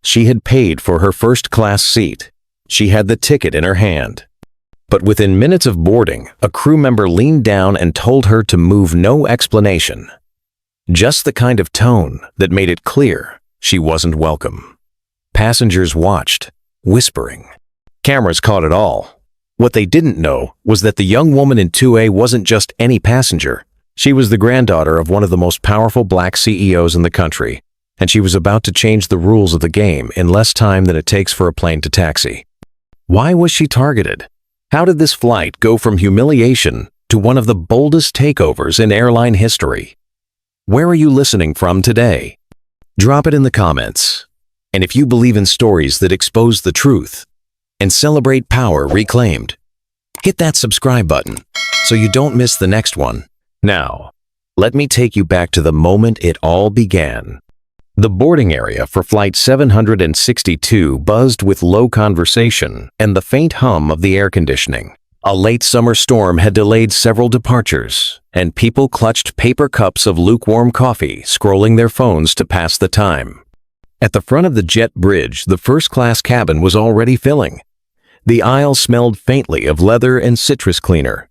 She had paid for her first-class seat. She had the ticket in her hand. But within minutes of boarding, a crew member leaned down and told her to move, no explanation. Just the kind of tone that made it clear she wasn't welcome. Passengers watched, whispering. Cameras caught it all. What they didn't know was that the young woman in 2A wasn't just any passenger. She was the granddaughter of one of the most powerful black CEOs in the country, and she was about to change the rules of the game in less time than it takes for a plane to taxi. Why was she targeted? How did this flight go from humiliation to one of the boldest takeovers in airline history? Where are you listening from today? Drop it in the comments. And if you believe in stories that expose the truth and celebrate power reclaimed, hit that subscribe button so you don't miss the next one. Now, let me take you back to the moment it all began. The boarding area for Flight 762 buzzed with low conversation and the faint hum of the air conditioning. A late summer storm had delayed several departures, and people clutched paper cups of lukewarm coffee, scrolling their phones to pass the time. At the front of the jet bridge, the first-class cabin was already filling. The aisle smelled faintly of leather and citrus cleaner.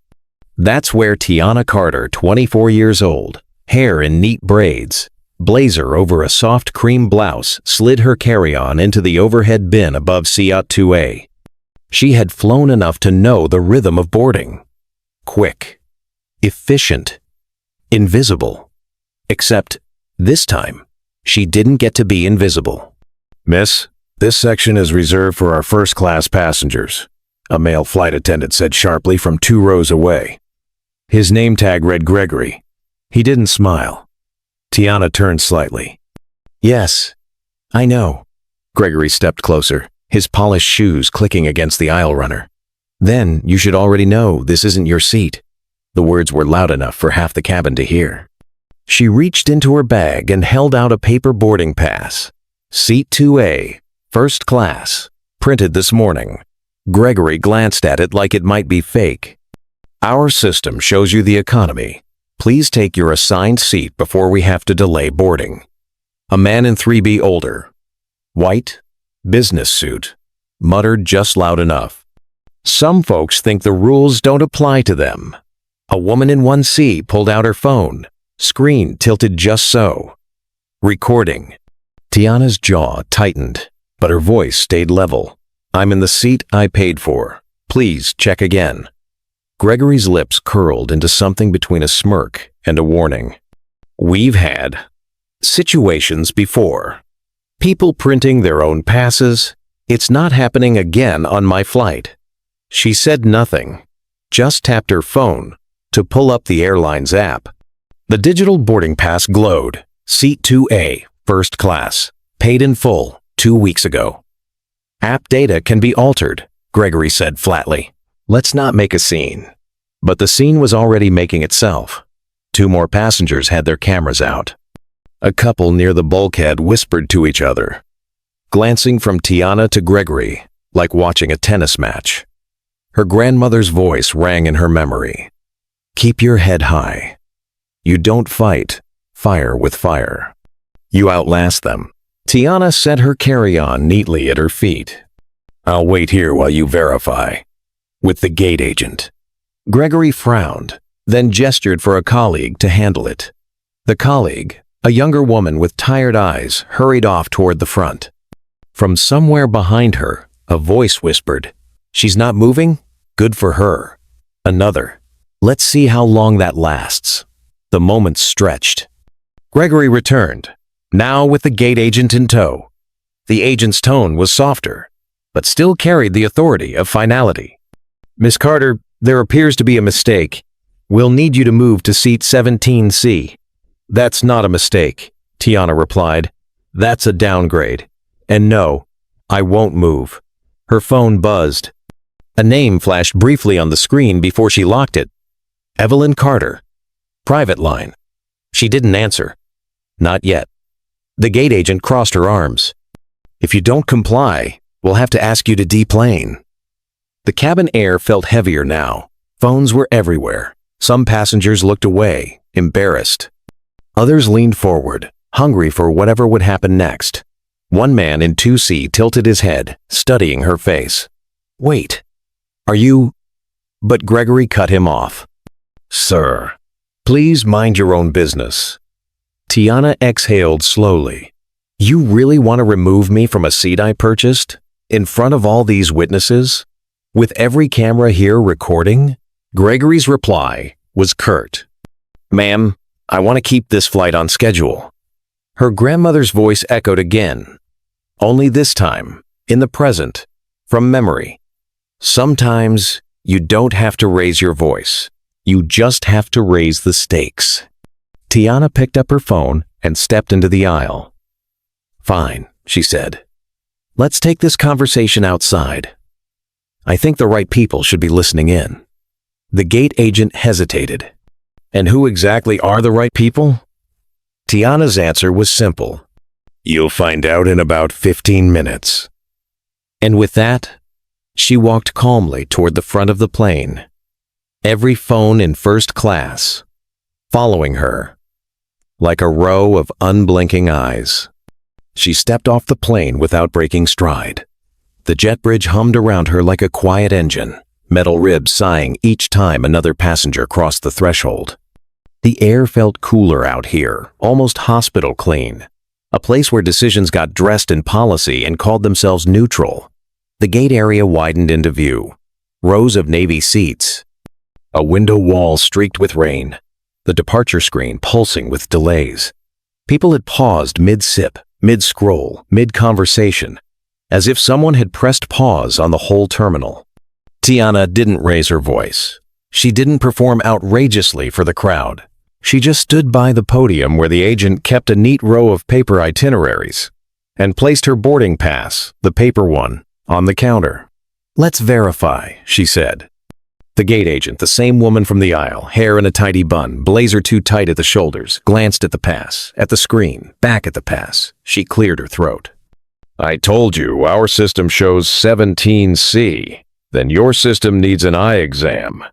That's where Tiana Carter, 24 years old, hair in neat braids, blazer over a soft cream blouse, slid her carry-on into the overhead bin above Seat 2A. She had flown enough to know the rhythm of boarding. Quick, efficient, invisible. Except, this time, she didn't get to be invisible. "Miss, this section is reserved for our first-class passengers," a male flight attendant said sharply from 2 rows away. His name tag read Gregory. He didn't smile. Tiana turned slightly. "Yes, I know." Gregory stepped closer, his polished shoes clicking against the aisle runner. "Then you should already know this isn't your seat." The words were loud enough for half the cabin to hear. She reached into her bag and held out a paper boarding pass. Seat 2A, first class, printed this morning. Gregory glanced at it like it might be fake. "Our system shows you the economy. Please take your assigned seat before we have to delay boarding." A man in 3B older, white, business suit, muttered just loud enough. "Some folks think the rules don't apply to them." A woman in 1C pulled out her phone, screen tilted just so. Recording. Tiana's jaw tightened, but her voice stayed level. "I'm in the seat I paid for. Please check again." Gregory's lips curled into something between a smirk and a warning. "We've had situations before. People printing their own passes. It's not happening again on my flight." She said nothing, just tapped her phone to pull up the airline's app. The digital boarding pass glowed. Seat 2A, first class, paid in full 2 weeks ago. "App data can be altered," Gregory said flatly. "Let's not make a scene." But the scene was already making itself. 2 more passengers had their cameras out. A couple near the bulkhead whispered to each other, glancing from Tiana to Gregory, like watching a tennis match. Her grandmother's voice rang in her memory. "Keep your head high. You don't fight fire with fire. You outlast them." Tiana set her carry-on neatly at her feet. "I'll wait here while you verify with the gate agent." Gregory frowned, then gestured for a colleague to handle it. The colleague, a younger woman with tired eyes, hurried off toward the front. From somewhere behind her, a voice whispered, "She's not moving? Good for her." Another, "Let's see how long that lasts." The moments stretched. Gregory returned, now with the gate agent in tow. The agent's tone was softer, but still carried the authority of finality. "Miss Carter, there appears to be a mistake. We'll need you to move to seat 17C. "That's not a mistake," Tiana replied. "That's a downgrade. And no, I won't move." Her phone buzzed. A name flashed briefly on the screen before she locked it. Evelyn Carter. Private line. She didn't answer. Not yet. The gate agent crossed her arms. "If you don't comply, we'll have to ask you to deplane." The cabin air felt heavier now. Phones were everywhere. Some passengers looked away, embarrassed. Others leaned forward, hungry for whatever would happen next. One man in 2C tilted his head, studying her face. "Wait, are you—" But Gregory cut him off. "Sir, please mind your own business." Tiana exhaled slowly. "You really want to remove me from a seat I purchased? In front of all these witnesses? With every camera here recording?" Gregory's reply was curt. "Ma'am, I want to keep this flight on schedule." Her grandmother's voice echoed again, only this time, in the present, from memory. "Sometimes you don't have to raise your voice. You just have to raise the stakes." Tiana picked up her phone and stepped into the aisle. "Fine," she said. "Let's take this conversation outside. I think the right people should be listening in." The gate agent hesitated. "And who exactly are the right people?" Tiana's answer was simple. "You'll find out in about 15 minutes. And with that, she walked calmly toward the front of the plane, every phone in first class, following her, like a row of unblinking eyes. She stepped off the plane without breaking stride. The jet bridge hummed around her like a quiet engine, metal ribs sighing each time another passenger crossed the threshold. The air felt cooler out here, almost hospital clean, a place where decisions got dressed in policy and called themselves neutral. The gate area widened into view, rows of Navy seats, a window wall streaked with rain, the departure screen pulsing with delays. People had paused mid-sip, mid-scroll, mid-conversation, as if someone had pressed pause on the whole terminal. Tiana didn't raise her voice. She didn't perform outrageously for the crowd. She just stood by the podium where the agent kept a neat row of paper itineraries and placed her boarding pass, the paper one, on the counter. "Let's verify," she said. The gate agent, the same woman from the aisle, hair in a tidy bun, blazer too tight at the shoulders, glanced at the pass, at the screen, back at the pass. She cleared her throat. "I told you, our system shows 17C. Then your system needs an eye exam."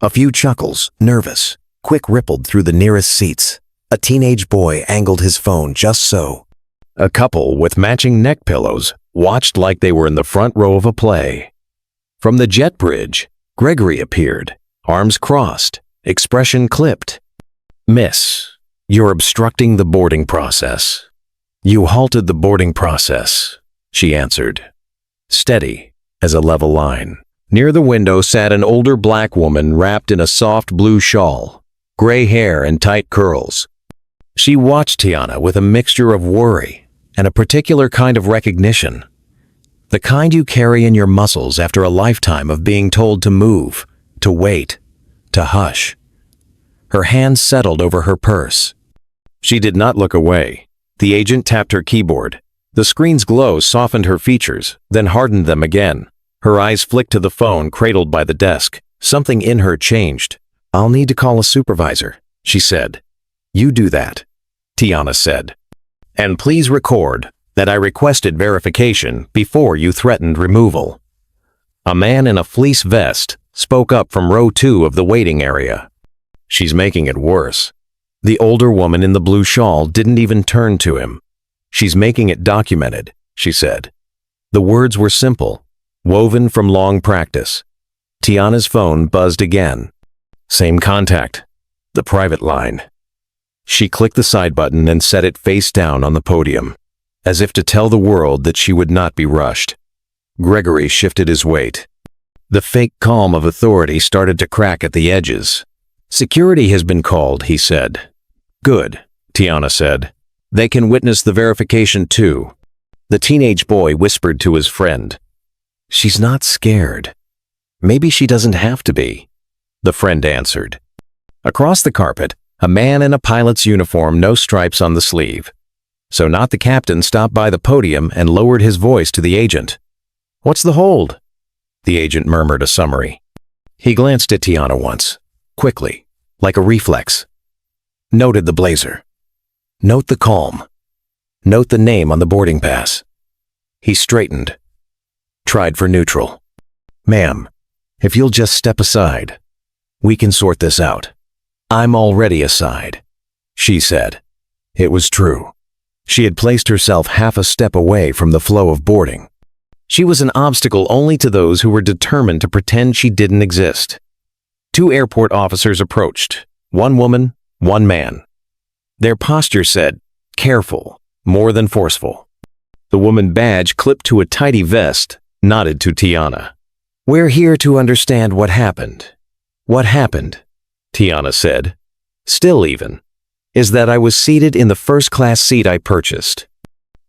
A few chuckles, nervous, quick rippled through the nearest seats. A teenage boy angled his phone just so. A couple with matching neck pillows watched like they were in the front row of a play. From the jet bridge, Gregory appeared, arms crossed, expression clipped. "Miss, you're obstructing the boarding process." "You halted the boarding process," she answered, steady as a level line. Near the window sat an older black woman wrapped in a soft blue shawl, gray hair and tight curls. She watched Tiana with a mixture of worry and a particular kind of recognition. The kind you carry in your muscles after a lifetime of being told to move, to wait, to hush. Her hands settled over her purse. She did not look away. The agent tapped her keyboard. The screen's glow softened her features, then hardened them again. Her eyes flicked to the phone cradled by the desk. Something in her changed. "I'll need to call a supervisor," she said. "You do that," Tiana said. "And please record that I requested verification before you threatened removal." A man in a fleece vest spoke up from row 2 of the waiting area. "She's making it worse." The older woman in the blue shawl didn't even turn to him. "She's making it documented," she said. The words were simple, woven from long practice. Tiana's phone buzzed again. Same contact, the private line. She clicked the side button and set it face down on the podium, as if to tell the world that she would not be rushed. Gregory shifted his weight. The fake calm of authority started to crack at the edges. "Security has been called," he said. "Good," Tiana said. "They can witness the verification too." The teenage boy whispered to his friend. "She's not scared. Maybe she doesn't have to be," the friend answered. Across the carpet, a man in a pilot's uniform, no stripes on the sleeve. So not the captain, stopped by the podium and lowered his voice to the agent. "What's the hold?" The agent murmured a summary. He glanced at Tiana once, quickly, like a reflex. Noted the blazer. Note the calm. Note the name on the boarding pass. He straightened. Tried for neutral. "Ma'am, if you'll just step aside, we can sort this out." "I'm already aside," she said. It was true. She had placed herself half a step away from the flow of boarding. She was an obstacle only to those who were determined to pretend she didn't exist. 2 airport officers approached, 1 woman, 1 man. Their posture said, careful, more than forceful. The woman badge clipped to a tidy vest nodded to Tiana. We're here to understand what happened. What happened, Tiana said, still even, is that I was seated in the first-class seat I purchased.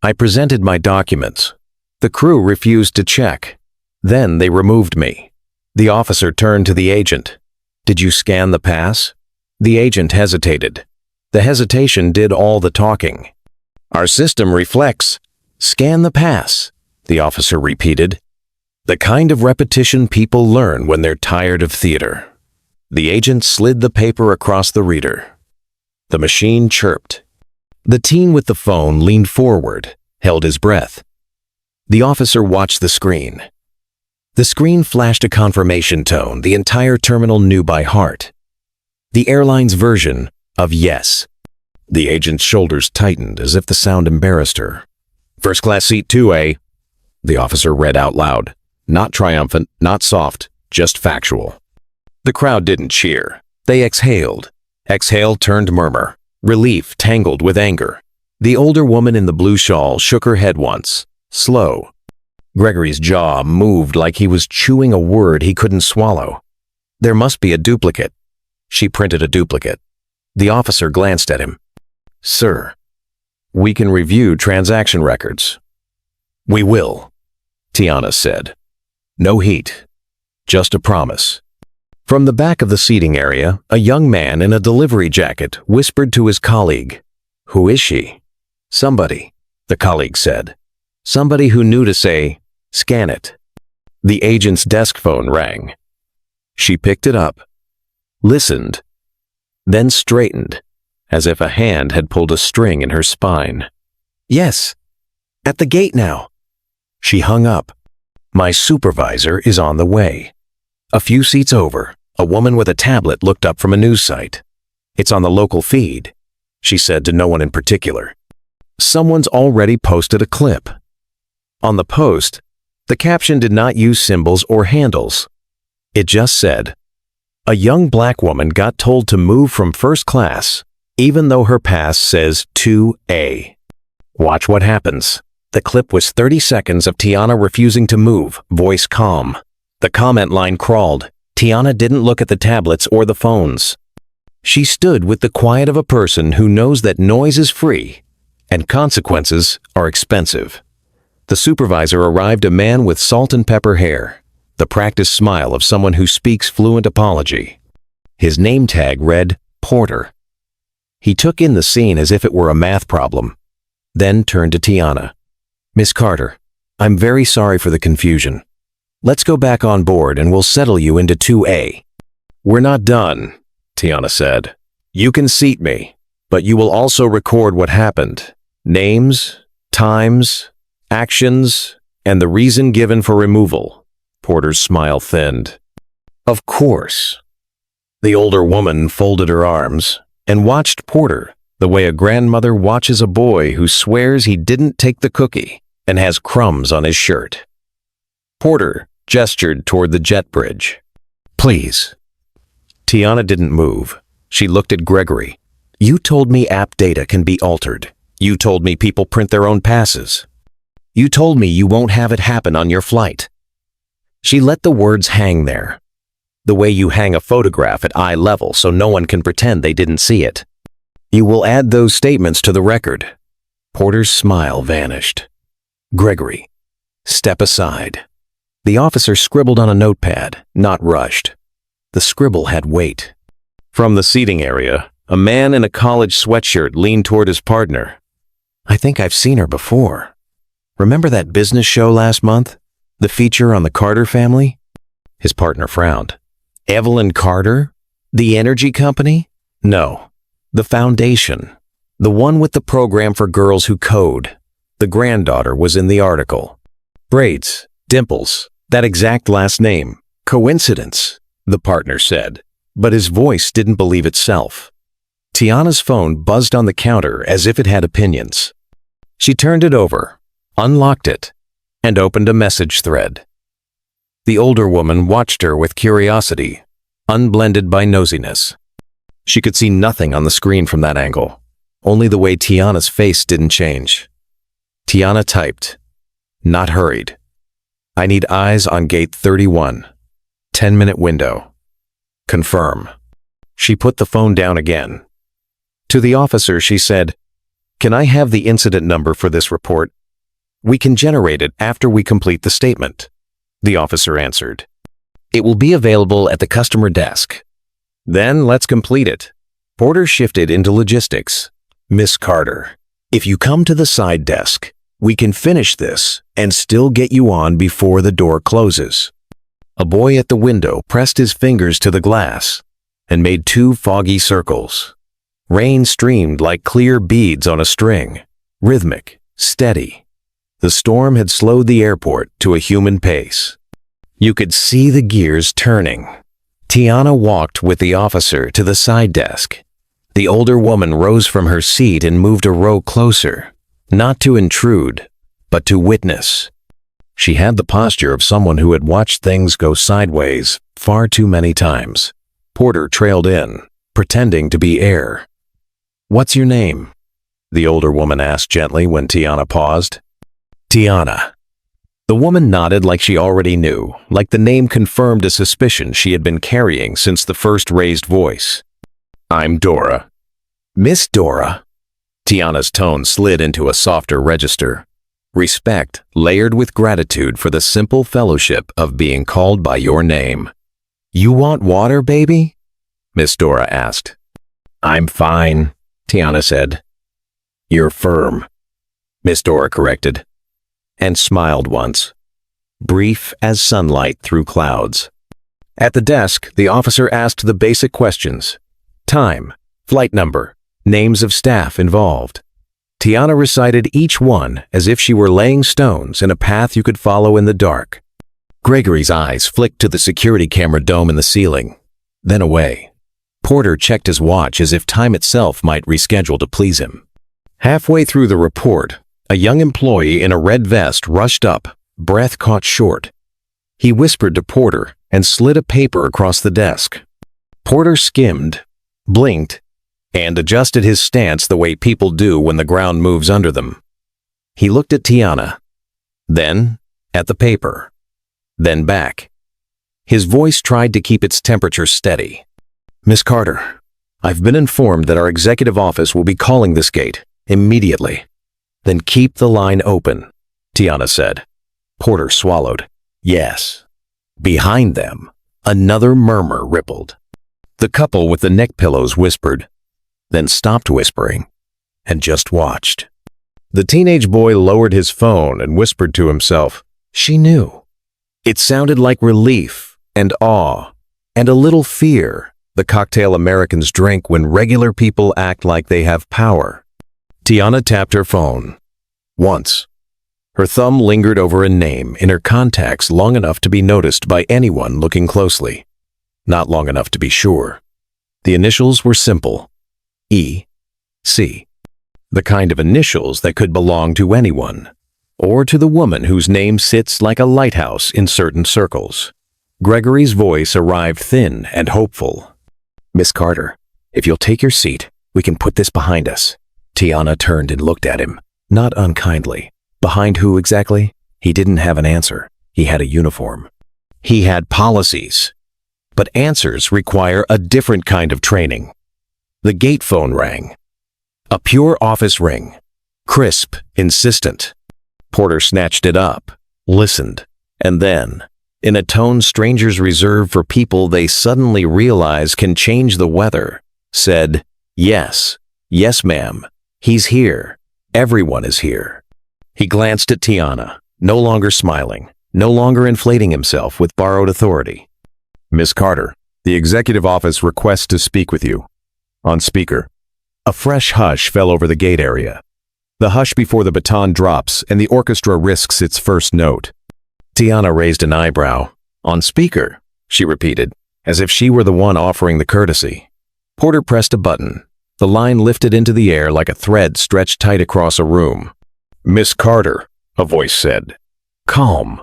I presented my documents. The crew refused to check. Then they removed me. The officer turned to the agent. Did you scan the pass? The agent hesitated. The hesitation did all the talking. Our system reflects. Scan the pass, the officer repeated. The kind of repetition people learn when they're tired of theater. The agent slid the paper across the reader. The machine chirped. The teen with the phone leaned forward, held his breath. The officer watched the screen. The screen flashed a confirmation tone the entire terminal knew by heart. The airline's version of yes. The agent's shoulders tightened as if the sound embarrassed her. First class seat 2A, the officer read out loud. Not triumphant, not soft, just factual. The crowd didn't cheer. They exhaled. Exhale turned murmur. Relief tangled with anger. The older woman in the blue shawl shook her head once. Slow. Gregory's jaw moved like he was chewing a word he couldn't swallow. There must be a duplicate. She printed a duplicate. The officer glanced at him. Sir, we can review transaction records. We will, Tiana said. No heat. Just a promise. From the back of the seating area, a young man in a delivery jacket whispered to his colleague. Who is she? Somebody, the colleague said. Somebody who knew to say, scan it. The agent's desk phone rang. She picked it up, listened, then straightened, as if a hand had pulled a string in her spine. Yes, at the gate now. She hung up. My supervisor is on the way. A few seats over, a woman with a tablet looked up from a news site. It's on the local feed, she said to no one in particular. Someone's already posted a clip. On the post, the caption did not use symbols or handles. It just said, a young black woman got told to move from first class, even though her pass says 2A. Watch what happens. The clip was 30 seconds of Tiana refusing to move, voice calm. The comment line crawled. Tiana didn't look at the tablets or the phones. She stood with the quiet of a person who knows that noise is free and consequences are expensive. The supervisor arrived, a man with salt and pepper hair, the practiced smile of someone who speaks fluent apology. His name tag read Porter. He took in the scene as if it were a math problem, then turned to Tiana. Miss Carter, I'm very sorry for the confusion. Let's go back on board and we'll settle you into 2A. We're not done, Tiana said. You can seat me, but you will also record what happened. Names, times, actions, and the reason given for removal. Porter's smile thinned. Of course. The older woman folded her arms and watched Porter the way a grandmother watches a boy who swears he didn't take the cookie and has crumbs on his shirt. Porter gestured toward the jet bridge. Please. Tiana didn't move. She looked at Gregory. You told me app data can be altered. You told me people print their own passes. You told me you won't have it happen on your flight. She let the words hang there, the way you hang a photograph at eye level so no one can pretend they didn't see it. You will add those statements to the record. Porter's smile vanished. Gregory, step aside. The officer scribbled on a notepad, not rushed. The scribble had weight. From the seating area, a man in a college sweatshirt leaned toward his partner. I think I've seen her before. Remember that business show last month? The feature on the Carter family? His partner frowned. Evelyn Carter? The energy company? No. The foundation. The one with the program for girls who code. The granddaughter was in the article. Braids, dimples, that exact last name. Coincidence, the partner said, but his voice didn't believe itself. Tiana's phone buzzed on the counter as if it had opinions. She turned it over, unlocked it, and opened a message thread. The older woman watched her with curiosity, unblended by nosiness. She could see nothing on the screen from that angle, only the way Tiana's face didn't change. Tiana typed, "Not hurried. I need eyes on gate 31. 10-minute window. Confirm." She put the phone down again. To the officer, she said, "Can I have the incident number for this report? We can generate it after we complete the statement." The officer answered, "It will be available at the customer desk." "Then let's complete it." Porter shifted into logistics. "Miss Carter, if you come to the side desk, we can finish this and still get you on before the door closes." A boy at the window pressed his fingers to the glass and made 2 foggy circles. Rain streamed like clear beads on a string, rhythmic, steady. The storm had slowed the airport to a human pace. You could see the gears turning. Tiana walked with the officer to the side desk. The older woman rose from her seat and moved a row closer, not to intrude, but to witness. She had the posture of someone who had watched things go sideways far too many times. Porter trailed in, pretending to be Air. "What's your name?" the older woman asked gently when Tiana paused. "Tiana." The woman nodded like she already knew, like the name confirmed a suspicion she had been carrying since the first raised voice. "I'm Dora." "Miss Dora." Tiana's tone slid into a softer register. Respect layered with gratitude for the simple fellowship of being called by your name. "You want water, baby?" Miss Dora asked. "I'm fine," Tiana said. "You're firm," Miss Dora corrected, and smiled once, brief as sunlight through clouds. At the desk, the officer asked the basic questions: time, flight number, names of staff involved. Tiana recited each one as if she were laying stones in a path you could follow in the dark. Gregory's eyes flicked to the security camera dome in the ceiling, then away. Porter checked his watch as if time itself might reschedule to please him. Halfway through the report, a young employee in a red vest rushed up, breath caught short. He whispered to Porter and slid a paper across the desk. Porter skimmed, blinked, and adjusted his stance the way people do when the ground moves under them. He looked at Tiana, then at the paper, then back. His voice tried to keep its temperature steady. "Miss Carter, I've been informed that our executive office will be calling this gate immediately." "Then keep the line open," Tiana said. Porter swallowed. "Yes." Behind them, another murmur rippled. The couple with the neck pillows whispered, then stopped whispering, and just watched. The teenage boy lowered his phone and whispered to himself. She knew. It sounded like relief and awe and a little fear, the cocktail Americans drink when regular people act like they have power. Tiana tapped her phone. Once. Her thumb lingered over a name in her contacts long enough to be noticed by anyone looking closely. Not long enough to be sure. The initials were simple. E.C. The kind of initials that could belong to anyone, or to the woman whose name sits like a lighthouse in certain circles. Gregory's voice arrived thin and hopeful. "Miss Carter, if you'll take your seat, we can put this behind us." Tiana turned and looked at him, not unkindly. Behind who exactly? He didn't have an answer. He had a uniform. He had policies. But answers require a different kind of training. The gate phone rang. A pure office ring. Crisp, insistent. Porter snatched it up, listened, and then, in a tone strangers reserve for people they suddenly realize can change the weather, said, "Yes, yes ma'am, he's here. Everyone is here." He glanced at Tiana, no longer smiling, no longer inflating himself with borrowed authority. "Miss Carter, the executive office requests to speak with you." On speaker. A fresh hush fell over the gate area. The hush before the baton drops and the orchestra risks its first note. Tiana raised an eyebrow. "On speaker," she repeated, as if she were the one offering the courtesy. Porter pressed a button. The line lifted into the air like a thread stretched tight across a room. Miss Carter, a voice said. Calm,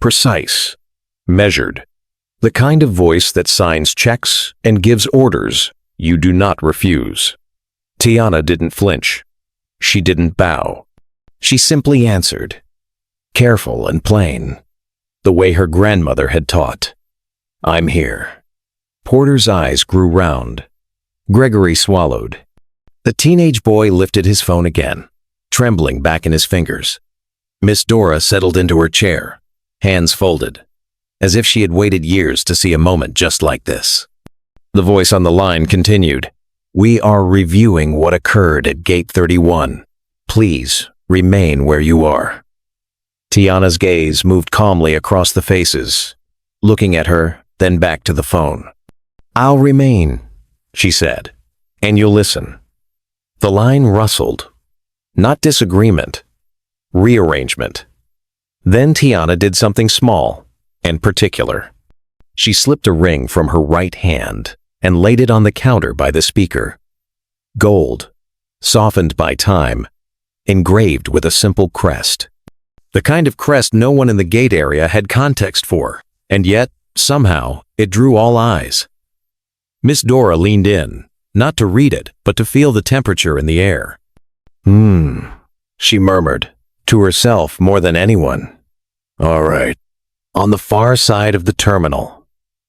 precise, measured. The kind of voice that signs checks and gives orders you do not refuse. Tiana didn't flinch. She didn't bow. She simply answered, careful and plain, the way her grandmother had taught. I'm here. Porter's eyes grew round. Gregory swallowed. The teenage boy lifted his phone again, trembling back in his fingers. Miss Dora settled into her chair, hands folded, as if she had waited years to see a moment just like this. The voice on the line continued, We are reviewing what occurred at Gate 31. Please remain where you are. Tiana's gaze moved calmly across the faces, looking at her, then back to the phone. I'll remain, she said, and you'll listen. The line rustled. Not disagreement, rearrangement. Then Tiana did something small and particular. She slipped a ring from her right hand and laid it on the counter by the speaker. Gold, softened by time, engraved with a simple crest. The kind of crest no one in the gate area had context for, and yet, somehow, it drew all eyes. Miss Dora leaned in, not to read it, but to feel the temperature in the air. She murmured, to herself more than anyone. All right. On the far side of the terminal,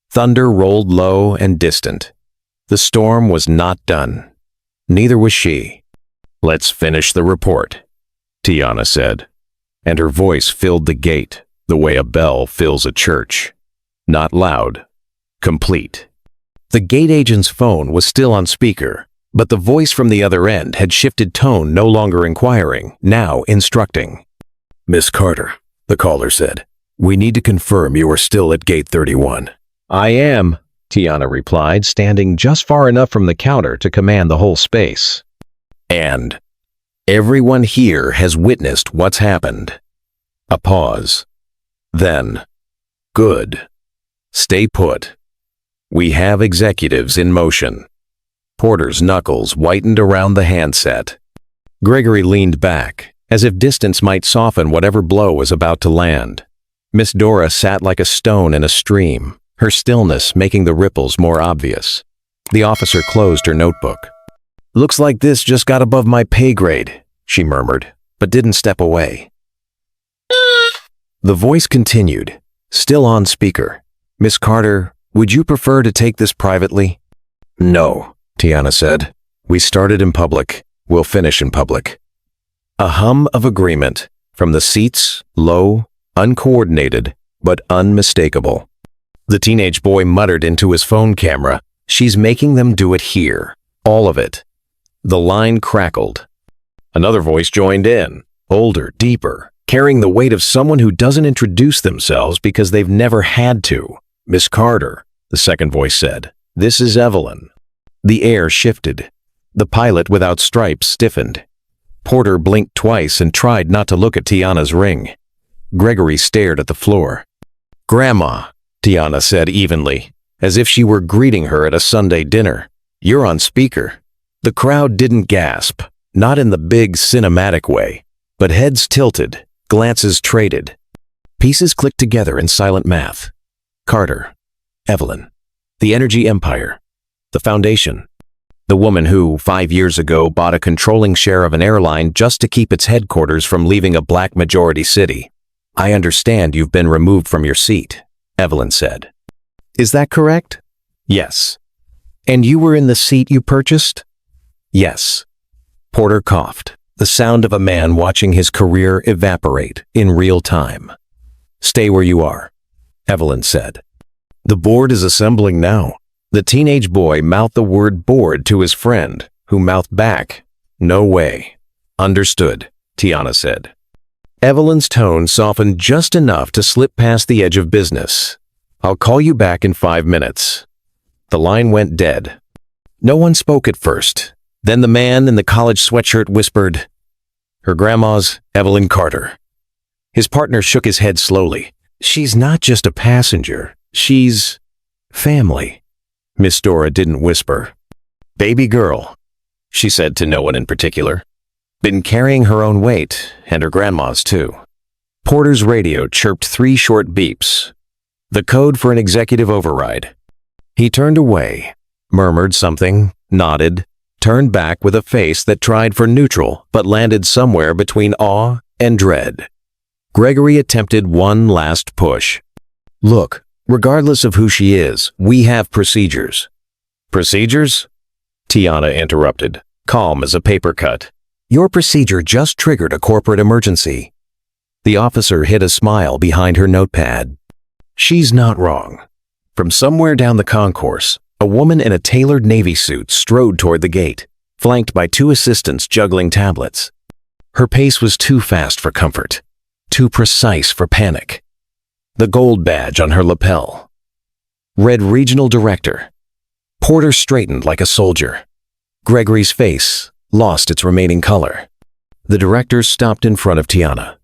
thunder rolled low and distant. The storm was not done. Neither was she. Let's finish the report, Tiana said, and her voice filled the gate the way a bell fills a church. Not loud, complete. The gate agent's phone was still on speaker, but the voice from the other end had shifted tone, no longer inquiring, now instructing. Miss Carter, the caller said, we need to confirm you are still at Gate 31. I am, Tiana replied, standing just far enough from the counter to command the whole space. And everyone here has witnessed what's happened. A pause. Then, good. Stay put. We have executives in motion. Porter's knuckles whitened around the handset. Gregory leaned back, as if distance might soften whatever blow was about to land. Miss Dora sat like a stone in a stream, her stillness making the ripples more obvious. The officer closed her notebook. Looks like this just got above my pay grade, she murmured, but didn't step away. The voice continued, still on speaker. Miss Carter, would you prefer to take this privately? No, Tiana said. We started in public. We'll finish in public. A hum of agreement from the seats, low, uncoordinated, but unmistakable. The teenage boy muttered into his phone camera, She's making them do it here. All of it. The line crackled. Another voice joined in, older, deeper, carrying the weight of someone who doesn't introduce themselves because they've never had to. Miss Carter, the second voice said. This is Evelyn. The air shifted. The pilot without stripes stiffened. Porter blinked twice and tried not to look at Tiana's ring. Gregory stared at the floor. Grandma, Tiana said evenly, as if she were greeting her at a Sunday dinner. You're on speaker. The crowd didn't gasp, not in the big cinematic way, but heads tilted, glances traded. Pieces clicked together in silent math. Carter, Evelyn, the energy empire, the foundation. The woman who, 5 years ago, bought a controlling share of an airline just to keep its headquarters from leaving a black majority city. I understand you've been removed from your seat, Evelyn said. Is that correct? Yes. And you were in the seat you purchased? Yes. Porter coughed, the sound of a man watching his career evaporate in real time. Stay where you are, Evelyn said. The board is assembling now. The teenage boy mouthed the word board to his friend, who mouthed back, no way. Understood, Tiana said. Evelyn's tone softened just enough to slip past the edge of business. I'll call you back in 5 minutes. The line went dead. No one spoke at first. Then the man in the college sweatshirt whispered, Her grandma's Evelyn Carter. His partner shook his head slowly. She's not just a passenger. She's family. Miss Dora didn't whisper. Baby girl, she said to no one in particular. Been carrying her own weight, and her grandma's too. Porter's radio chirped 3 short beeps. The code for an executive override. He turned away, murmured something, nodded, turned back with a face that tried for neutral but landed somewhere between awe and dread. Gregory attempted one last push. Look, regardless of who she is, we have procedures. Procedures? Tiana interrupted, calm as a paper cut. Your procedure just triggered a corporate emergency. The officer hid a smile behind her notepad. She's not wrong. From somewhere down the concourse, a woman in a tailored navy suit strode toward the gate, flanked by 2 assistants juggling tablets. Her pace was too fast for comfort, too precise for panic. The gold badge on her lapel read Regional Director. Porter straightened like a soldier. Gregory's face lost its remaining color. The director stopped in front of Tiana.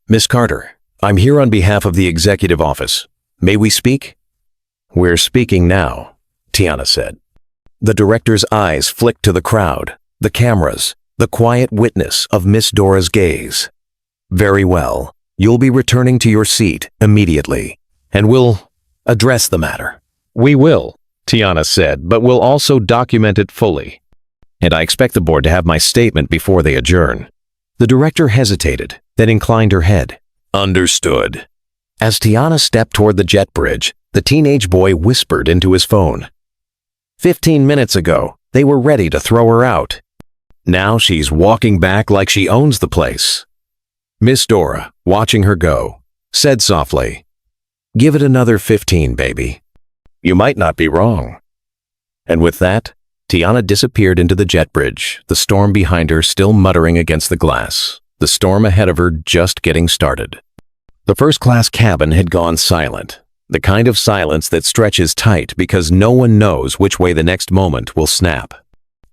Miss Carter, I'm here on behalf of the executive office. May we speak? We're speaking now, Tiana said. The director's eyes flicked to the crowd, the cameras, the quiet witness of Miss Dora's gaze. Very well. You'll be returning to your seat immediately, and we'll address the matter. We will, Tiana said, but we'll also document it fully. And I expect the board to have my statement before they adjourn. The director hesitated, then inclined her head. Understood. As Tiana stepped toward the jet bridge, the teenage boy whispered into his phone. 15 minutes ago, they were ready to throw her out. Now she's walking back like she owns the place. Miss Dora, watching her go, said softly, Give it another 15, baby. You might not be wrong. And with that, Tiana disappeared into the jet bridge, the storm behind her still muttering against the glass, the storm ahead of her just getting started. The first-class cabin had gone silent, the kind of silence that stretches tight because no one knows which way the next moment will snap.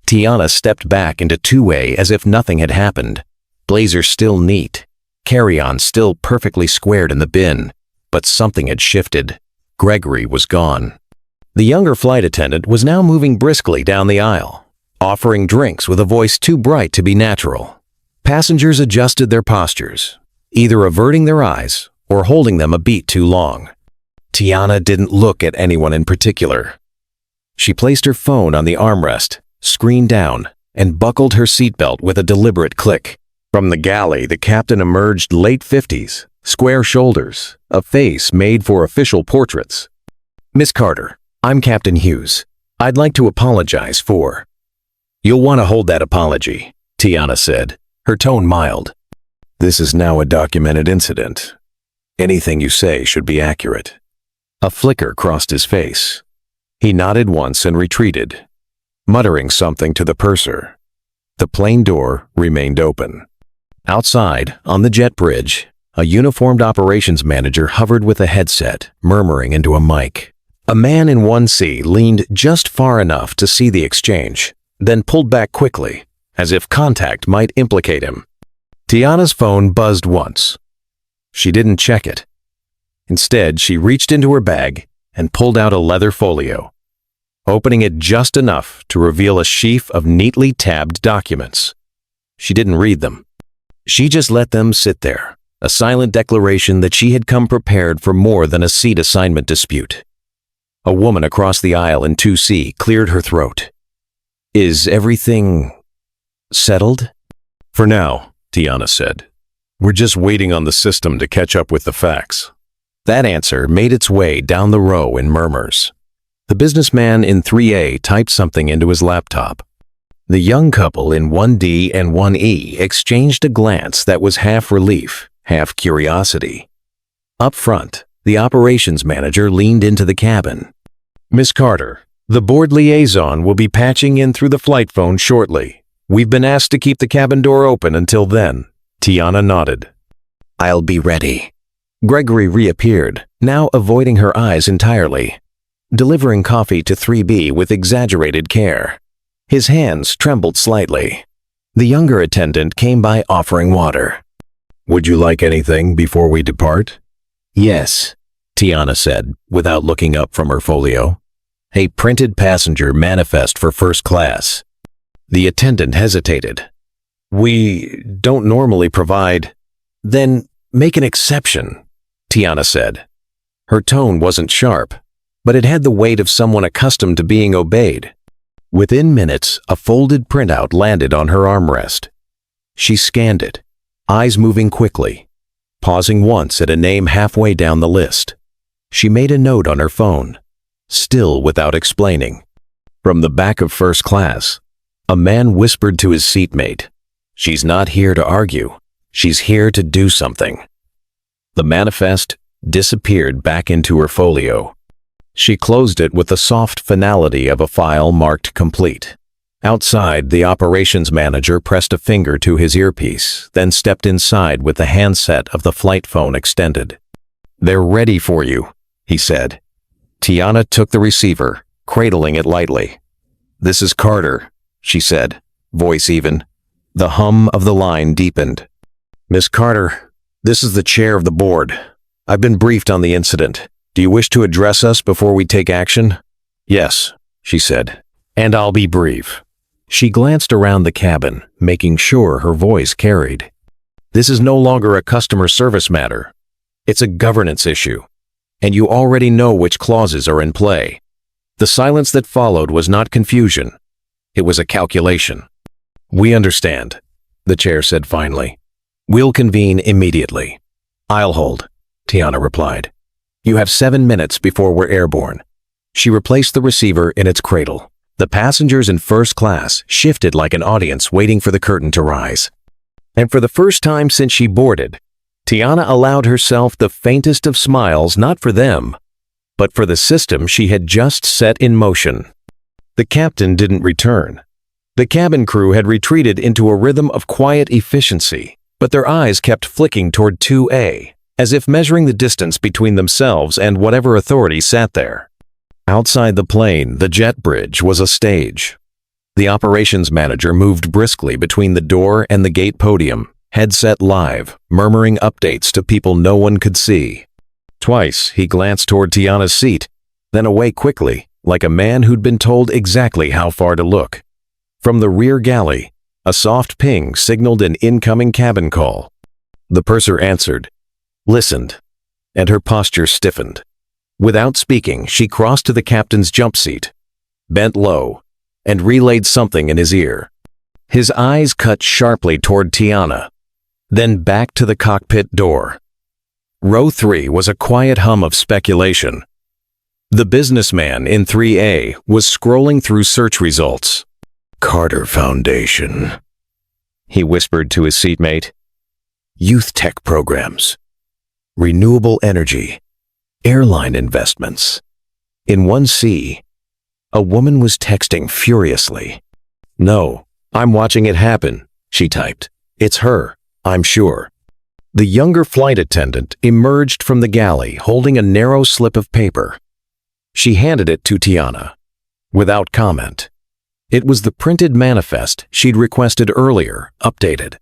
Tiana stepped back into two-way as if nothing had happened, blazer still neat, carry-on still perfectly squared in the bin, but something had shifted. Gregory was gone. The younger flight attendant was now moving briskly down the aisle, offering drinks with a voice too bright to be natural. Passengers adjusted their postures, either averting their eyes or holding them a beat too long. Tiana didn't look at anyone in particular. She placed her phone on the armrest, screen down, and buckled her seatbelt with a deliberate click. From the galley, the captain emerged late 50s, square shoulders, a face made for official portraits. Miss Carter, I'm Captain Hughes. I'd like to apologize for... You'll want to hold that apology, Tiana said, her tone mild. This is now a documented incident. Anything you say should be accurate. A flicker crossed his face. He nodded once and retreated, muttering something to the purser. The plane door remained open. Outside, on the jet bridge, a uniformed operations manager hovered with a headset, murmuring into a mic. A man in 1C leaned just far enough to see the exchange, then pulled back quickly, as if contact might implicate him. Tiana's phone buzzed once. She didn't check it. Instead, she reached into her bag and pulled out a leather folio, opening it just enough to reveal a sheaf of neatly tabbed documents. She didn't read them. She just let them sit there, a silent declaration that she had come prepared for more than a seat assignment dispute. A woman across the aisle in 2C cleared her throat. Is everything settled? For now, Tiana said. We're just waiting on the system to catch up with the facts. That answer made its way down the row in murmurs. The businessman in 3A typed something into his laptop. The young couple in 1D and 1E exchanged a glance that was half relief, half curiosity. Up front, the operations manager leaned into the cabin. Miss Carter, the board liaison will be patching in through the flight phone shortly. We've been asked to keep the cabin door open until then. Tiana nodded. I'll be ready. Gregory reappeared, now avoiding her eyes entirely, delivering coffee to 3B with exaggerated care. His hands trembled slightly. The younger attendant came by offering water. Would you like anything before we depart? Yes, Tiana said, without looking up from her folio. A printed passenger manifest for first class. The attendant hesitated. We don't normally provide. Then make an exception, Tiana said. Her tone wasn't sharp, but it had the weight of someone accustomed to being obeyed. Within minutes, a folded printout landed on her armrest. She scanned it, eyes moving quickly, pausing once at a name halfway down the list. She made a note on her phone, still without explaining. From the back of first class, a man whispered to his seatmate, "She's not here to argue. She's here to do something." The manifest disappeared back into her folio. She closed it with the soft finality of a file marked complete. Outside, the operations manager pressed a finger to his earpiece, then stepped inside with the handset of the flight phone extended. "They're ready for you," he said. Tiana took the receiver, cradling it lightly. "This is Carter," she said, voice even. The hum of the line deepened. "Miss Carter, this is the chair of the board. I've been briefed on the incident. Do you wish to address us before we take action?" "Yes," she said, "and I'll be brief." She glanced around the cabin, making sure her voice carried. "This is no longer a customer service matter. It's a governance issue, and you already know which clauses are in play." The silence that followed was not confusion. It was a calculation. "We understand," the chair said finally. "We'll convene immediately." "I'll hold," Tiana replied. "You have 7 minutes before we're airborne." She replaced the receiver in its cradle. The passengers in first class shifted like an audience waiting for the curtain to rise. And for the first time since she boarded, Tiana allowed herself the faintest of smiles, not for them, but for the system she had just set in motion. The captain didn't return. The cabin crew had retreated into a rhythm of quiet efficiency, but their eyes kept flicking toward 2A, as if measuring the distance between themselves and whatever authority sat there. Outside the plane, the jet bridge was a stage. The operations manager moved briskly between the door and the gate podium, headset live, murmuring updates to people no one could see. Twice, he glanced toward Tiana's seat, then away quickly, like a man who'd been told exactly how far to look. From the rear galley, a soft ping signaled an incoming cabin call. The purser answered, listened, and her posture stiffened. Without speaking, she crossed to the captain's jump seat, bent low, and relayed something in his ear. His eyes cut sharply toward Tiana, then back to the cockpit door. Row 3 was a quiet hum of speculation. The businessman in 3A was scrolling through search results. "Carter Foundation," he whispered to his seatmate. "Youth tech programs, renewable energy, airline investments." In 1C, a woman was texting furiously. "No, I'm watching it happen," she typed. "It's her, I'm sure." The younger flight attendant emerged from the galley holding a narrow slip of paper. She handed it to Tiana, without comment. It was the printed manifest she'd requested earlier, updated.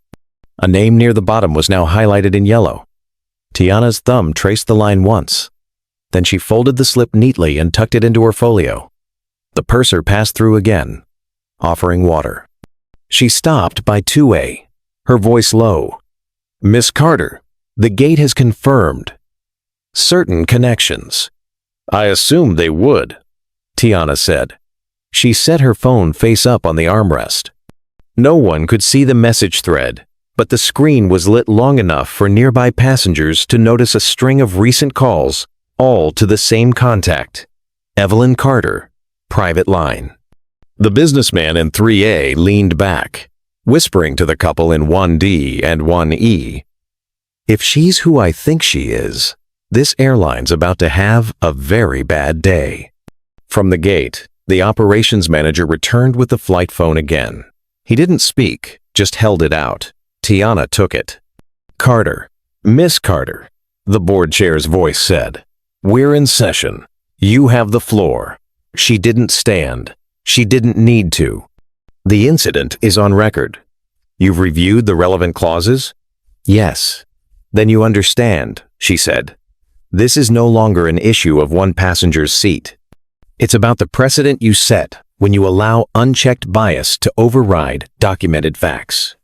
A name near the bottom was now highlighted in yellow. Tiana's thumb traced the line once. Then she folded the slip neatly and tucked it into her folio. The purser passed through again, offering water. She stopped by 2A, her voice low. "Miss Carter, the gate has confirmed certain connections." "I assumed they would," Tiana said. She set her phone face up on the armrest. No one could see the message thread, but the screen was lit long enough for nearby passengers to notice a string of recent calls, all to the same contact, Evelyn Carter, private line. The businessman in 3A leaned back, whispering to the couple in 1D and 1E, "If she's who I think she is, this airline's about to have a very bad day." From the gate, the operations manager returned with the flight phone again. He didn't speak, just held it out. Tiana took it. "Carter, Miss Carter," the board chair's voice said. "We're in session. You have the floor." She didn't stand. She didn't need to. "The incident is on record. You've reviewed the relevant clauses?" "Yes." "Then you understand," she said. "This is no longer an issue of one passenger's seat. It's about the precedent you set when you allow unchecked bias to override documented facts."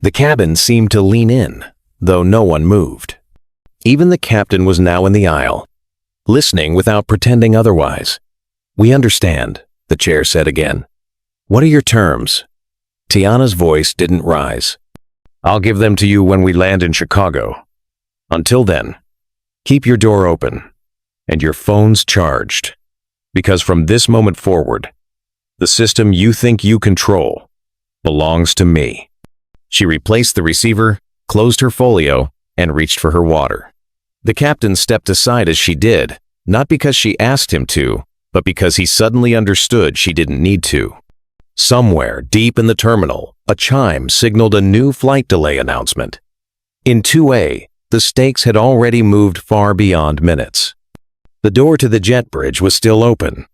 The cabin seemed to lean in, though no one moved. Even the captain was now in the aisle, listening without pretending otherwise. "We understand," the chair said again. "What are your terms?" Tiana's voice didn't rise. "I'll give them to you when we land in Chicago. Until then, keep your door open and your phones charged, because from this moment forward, the system you think you control belongs to me." She replaced the receiver, closed her folio, and reached for her water. The captain stepped aside as she did, not because she asked him to, but because he suddenly understood she didn't need to. Somewhere deep in the terminal, a chime signaled a new flight delay announcement. In 2A, the stakes had already moved far beyond minutes. The door to the jet bridge was still open.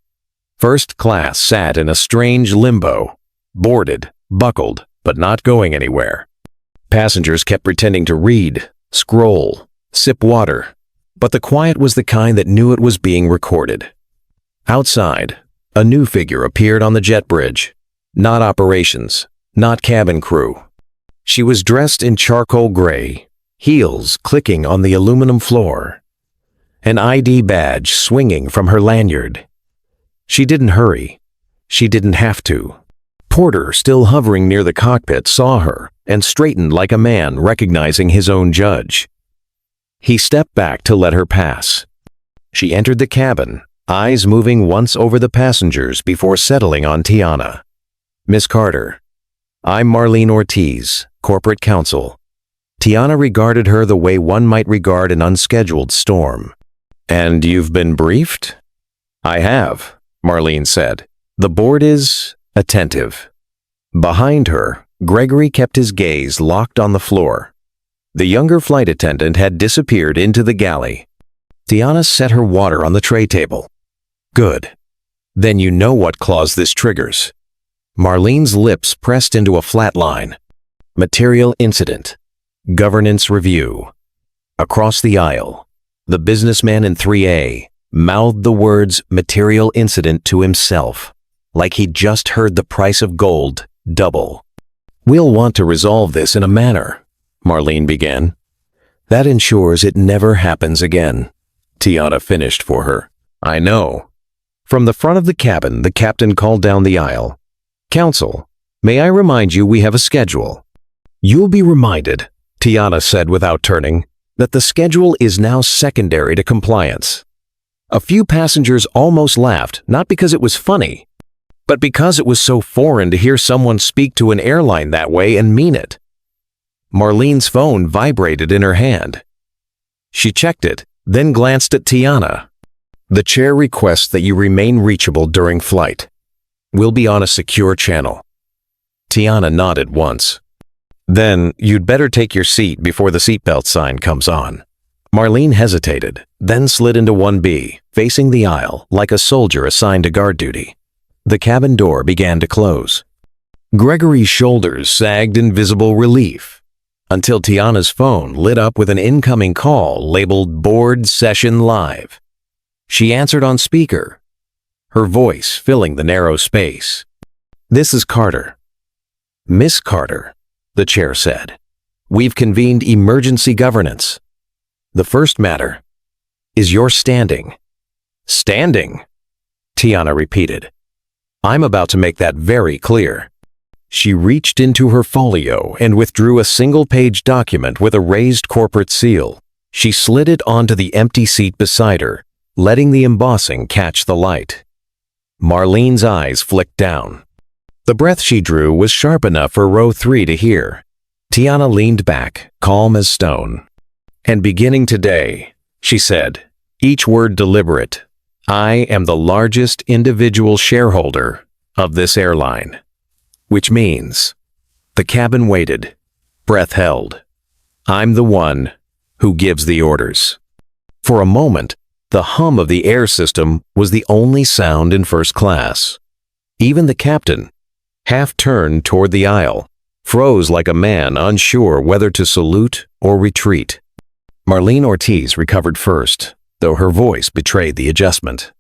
First class sat in a strange limbo, boarded, buckled, but not going anywhere. Passengers kept pretending to read, scroll, sip water, but the quiet was the kind that knew it was being recorded. Outside, a new figure appeared on the jet bridge. Not operations, not cabin crew. She was dressed in charcoal gray, heels clicking on the aluminum floor, an ID badge swinging from her lanyard. She didn't hurry. She didn't have to. Porter, still hovering near the cockpit, saw her and straightened like a man recognizing his own judge. He stepped back to let her pass. She entered the cabin, eyes moving once over the passengers before settling on Tiana. "Miss Carter, I'm Marlene Ortiz, corporate counsel." Tiana regarded her the way one might regard an unscheduled storm. "And you've been briefed?" "I have," Marlene said. "The board is attentive." Behind her, Gregory kept his gaze locked on the floor. The younger flight attendant had disappeared into the galley. Tiana set her water on the tray table. "Good. Then you know what clause this triggers." Marlene's lips pressed into a flat line. "Material incident. Governance review." Across the aisle, the businessman in 3A mouthed the words "material incident" to himself, like he'd just heard the price of gold double. "We'll want to resolve this in a manner," Marlene began, "that ensures it never happens again." Tiana finished for her. "I know." From the front of the cabin, the captain called down the aisle. "Counsel, may I remind you we have a schedule?" "You'll be reminded," Tiana said without turning, "that the schedule is now secondary to compliance." A few passengers almost laughed, not because it was funny, but because it was so foreign to hear someone speak to an airline that way and mean it. Marlene's phone vibrated in her hand. She checked it, then glanced at Tiana. "The chair requests that you remain reachable during flight. We'll be on a secure channel." Tiana nodded once. "Then you'd better take your seat before the seatbelt sign comes on." Marlene hesitated, then slid into 1B, facing the aisle like a soldier assigned to guard duty. The cabin door began to close. Gregory's shoulders sagged in visible relief, until Tiana's phone lit up with an incoming call labeled "Board Session Live." She answered on speaker, her voice filling the narrow space. "This is Carter." "Miss Carter," the chair said. "We've convened emergency governance. The first matter is your standing." "Standing?" Tiana repeated. "I'm about to make that very clear." She reached into her folio and withdrew a single-page document with a raised corporate seal. She slid it onto the empty seat beside her, letting the embossing catch the light. Marlene's eyes flicked down. The breath she drew was sharp enough for row 3 to hear. Tiana leaned back, calm as stone. "And beginning today," she said, each word deliberate, "I am the largest individual shareholder of this airline." Which means, the cabin waited, breath held. "I'm the one who gives the orders." For a moment, the hum of the air system was the only sound in first class. Even the captain, half turned toward the aisle, froze like a man unsure whether to salute or retreat. Marlene Ortiz recovered first, though her voice betrayed the adjustment.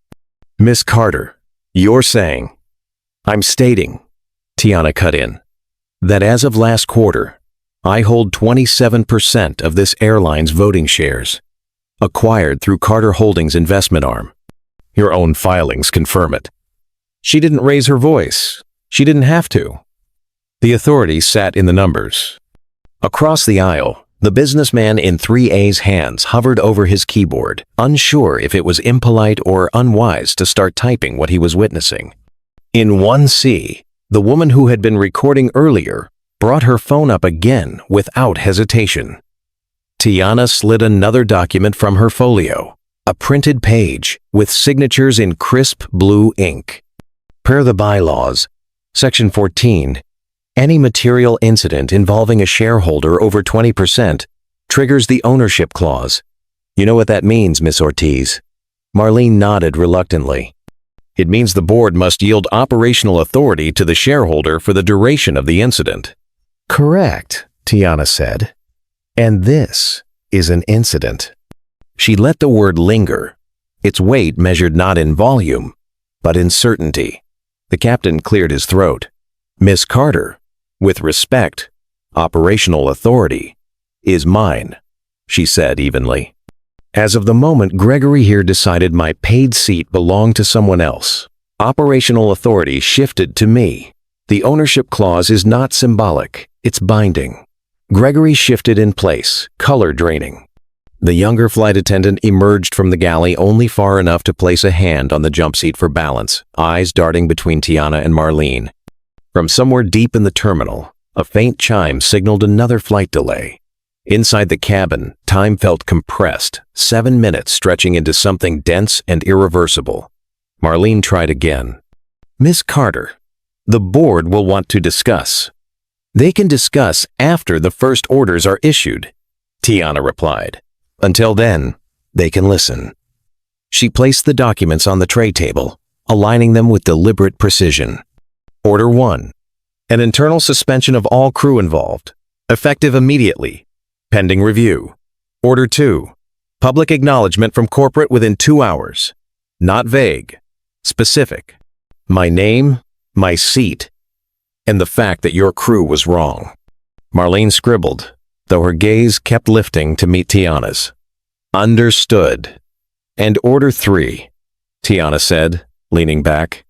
"Miss Carter, you're saying—" "I'm stating," Tiana cut in, "that as of last quarter, I hold 27% of this airline's voting shares, acquired through Carter Holdings' investment arm. Your own filings confirm it." She didn't raise her voice. She didn't have to. The authority sat in the numbers. Across the aisle, the businessman in 3A's hands hovered over his keyboard, unsure if it was impolite or unwise to start typing what he was witnessing. In 1C, the woman who had been recording earlier brought her phone up again without hesitation. Tiana slid another document from her folio, a printed page with signatures in crisp blue ink. Per the bylaws, Section 14, any material incident involving a shareholder over 20% triggers the ownership clause. You know what that means, Miss Ortiz? Marlene nodded reluctantly. It means the board must yield operational authority to the shareholder for the duration of the incident. Correct, Tiana said. And this is an incident. She let the word linger, its weight measured not in volume, but in certainty. The captain cleared his throat. Miss Carter, with respect, operational authority, is mine, she said evenly. As of the moment Gregory here decided my paid seat belonged to someone else, operational authority shifted to me. The ownership clause is not symbolic, it's binding. Gregory shifted in place, color draining. The younger flight attendant emerged from the galley only far enough to place a hand on the jump seat for balance, eyes darting between Tiana and Marlene. From somewhere deep in the terminal, a faint chime signaled another flight delay. Inside the cabin, time felt compressed, 7 minutes stretching into something dense and irreversible. Marlene tried again. Miss Carter, the board will want to discuss. They can discuss after the first orders are issued, Tiana replied. Until then, they can listen. She placed the documents on the tray table, aligning them with deliberate precision. Order 1. An internal suspension of all crew involved, effective immediately, pending review. Order 2. Public acknowledgement from corporate within 2 hours. Not vague, specific. My name, my seat, and the fact that your crew was wrong. Marlene scribbled, though her gaze kept lifting to meet Tiana's. Understood. And Order 3, Tiana said, leaning back.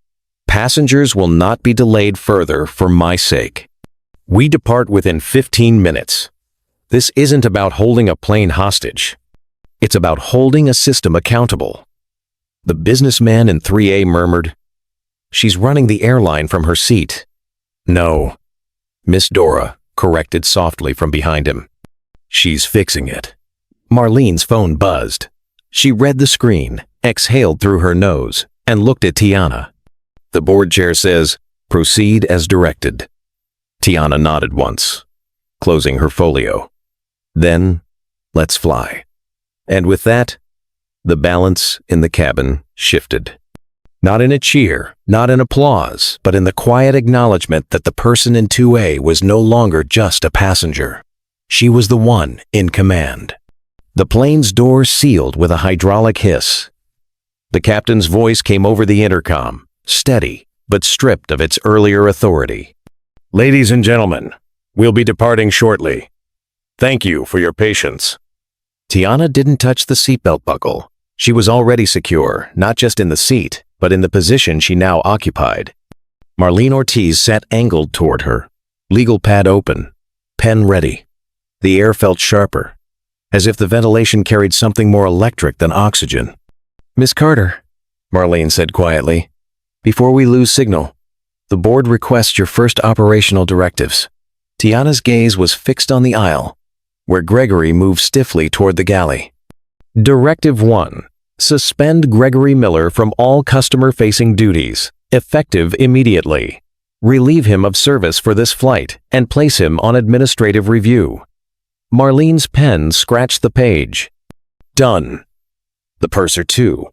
Passengers will not be delayed further for my sake. We depart within 15 minutes. This isn't about holding a plane hostage. It's about holding a system accountable. The businessman in 3A murmured, She's running the airline from her seat. No, Miss Dora corrected softly from behind him. She's fixing it. Marlene's phone buzzed. She read the screen, exhaled through her nose, and looked at Tiana. The board chair says, proceed as directed. Tiana nodded once, closing her folio. Then, let's fly. And with that, the balance in the cabin shifted. Not in a cheer, not in applause, but in the quiet acknowledgement that the person in 2A was no longer just a passenger. She was the one in command. The plane's door sealed with a hydraulic hiss. The captain's voice came over the intercom, steady, but stripped of its earlier authority. Ladies and gentlemen, we'll be departing shortly. Thank you for your patience. Tiana didn't touch the seatbelt buckle. She was already secure, not just in the seat, but in the position she now occupied. Marlene Ortiz sat angled toward her, legal pad open, pen ready. The air felt sharper, as if the ventilation carried something more electric than oxygen. Miss Carter, Marlene said quietly, before we lose signal, the board requests your first operational directives. Tiana's gaze was fixed on the aisle, where Gregory moved stiffly toward the galley. Directive 1. Suspend Gregory Miller from all customer-facing duties, effective immediately. Relieve him of service for this flight and place him on administrative review. Marlene's pen scratched the page. Done. The purser too,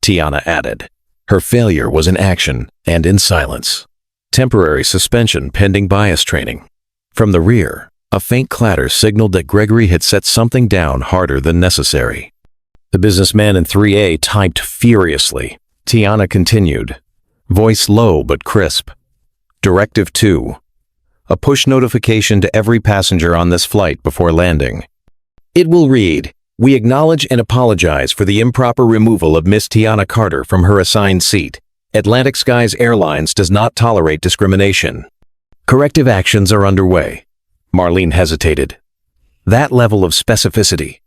Tiana added. Her failure was in action and in silence. Temporary suspension pending bias training. From the rear, a faint clatter signaled that Gregory had set something down harder than necessary. The businessman in 3A typed furiously. Tiana continued, voice low but crisp. Directive 2. a push notification to every passenger on this flight before landing. It will read, "We acknowledge and apologize for the improper removal of Miss Tiana Carter from her assigned seat. Atlantic Skies Airlines does not tolerate discrimination. Corrective actions are underway." Marlene hesitated. "That level of specificity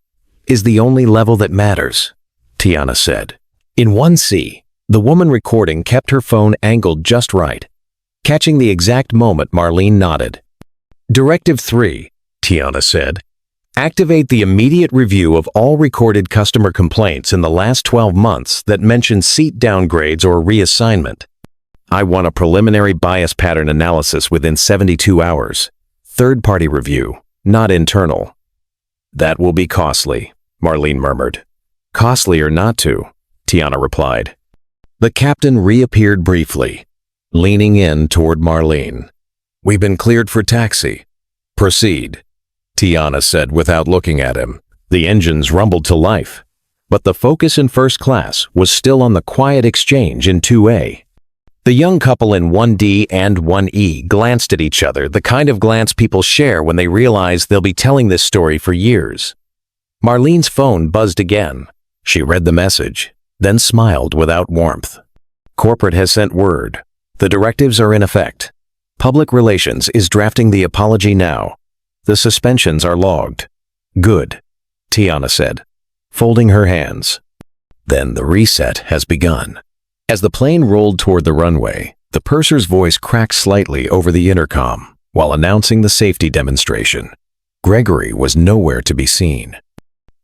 is the only level that matters," Tiana said. In 1C, the woman recording kept her phone angled just right, catching the exact moment Marlene nodded. "Directive 3, Tiana said. Activate the immediate review of all recorded customer complaints in the last 12 months that mention seat downgrades or reassignment. I want a preliminary bias pattern analysis within 72 hours. Third-party review, not internal." "That will be costly," Marlene murmured. "Costly or not to," Tiana replied. The captain reappeared briefly, leaning in toward Marlene. "We've been cleared for taxi. Proceed," Tiana said without looking at him. The engines rumbled to life, but the focus in first class was still on the quiet exchange in 2A. The young couple in 1D and 1E glanced at each other, the kind of glance people share when they realize they'll be telling this story for years. Marlene's phone buzzed again. She read the message, then smiled without warmth. "Corporate has sent word. The directives are in effect. Public Relations is drafting the apology now. The suspensions are logged." "Good," Tiana said, folding her hands. "Then the reset has begun." As the plane rolled toward the runway, the purser's voice cracked slightly over the intercom while announcing the safety demonstration. Gregory was nowhere to be seen.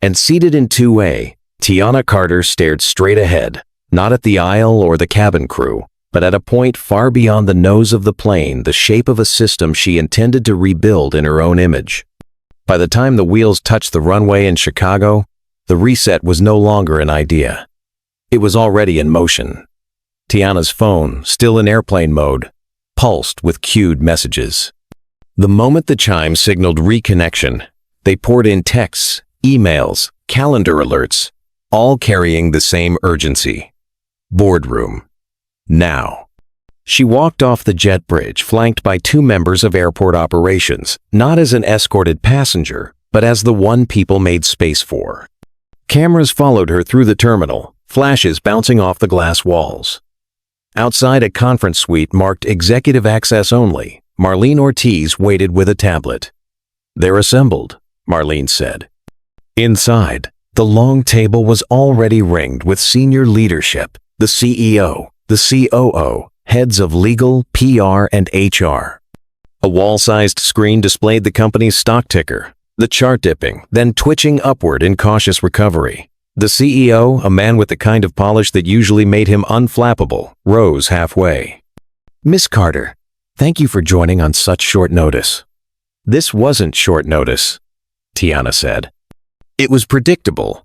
And seated in 2A, Tiana Carter stared straight ahead, not at the aisle or the cabin crew, but at a point far beyond the nose of the plane, the shape of a system she intended to rebuild in her own image. By the time the wheels touched the runway in Chicago, the reset was no longer an idea. It was already in motion. Tiana's phone, still in airplane mode, pulsed with queued messages. The moment the chime signaled reconnection, they poured in texts, emails, calendar alerts, all carrying the same urgency. Boardroom. Now. She walked off the jet bridge, flanked by 2 members of airport operations, not as an escorted passenger, but as the one people made space for. Cameras followed her through the terminal, flashes bouncing off the glass walls. Outside a conference suite marked Executive Access Only, Marlene Ortiz waited with a tablet. "They're assembled," Marlene said. Inside, the long table was already ringed with senior leadership, the CEO, the COO, heads of legal, PR, and HR. A wall-sized screen displayed the company's stock ticker, the chart dipping, then twitching upward in cautious recovery. The CEO, a man with the kind of polish that usually made him unflappable, rose halfway. "Miss Carter, thank you for joining on such short notice." "This wasn't short notice," Tiana said. "It was predictable.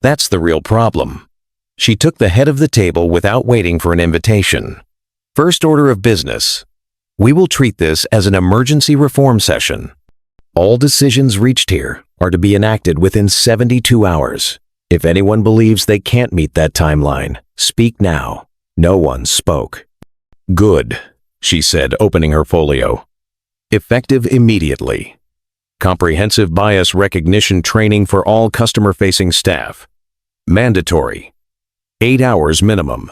That's the real problem." She took the head of the table without waiting for an invitation. "First order of business. We will treat this as an emergency reform session. All decisions reached here are to be enacted within 72 hours. If anyone believes they can't meet that timeline, speak now." No one spoke. "Good," she said, opening her folio. "Effective immediately. Comprehensive bias recognition training for all customer-facing staff. Mandatory. 8 hours minimum.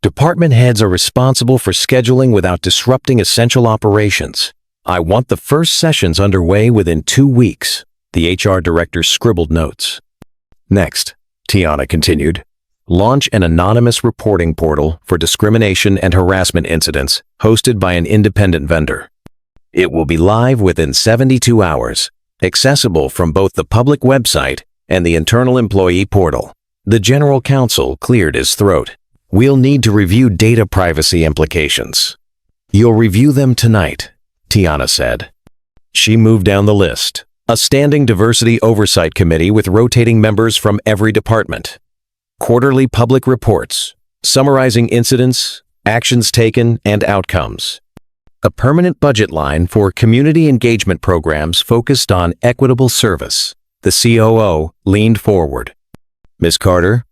Department heads are responsible for scheduling without disrupting essential operations. I want the first sessions underway within 2 weeks." The HR director scribbled notes. "Next," Tiana continued, "launch an anonymous reporting portal for discrimination and harassment incidents hosted by an independent vendor. It will be live within 72 hours, accessible from both the public website and the internal employee portal." The general counsel cleared his throat. "We'll need to review data privacy implications." "You'll review them tonight," Tiana said. She moved down the list. A standing diversity oversight committee with rotating members from every department. Quarterly public reports, summarizing incidents, actions taken, and outcomes. A permanent budget line for community engagement programs focused on equitable service. The COO leaned forward. "Miss Carter,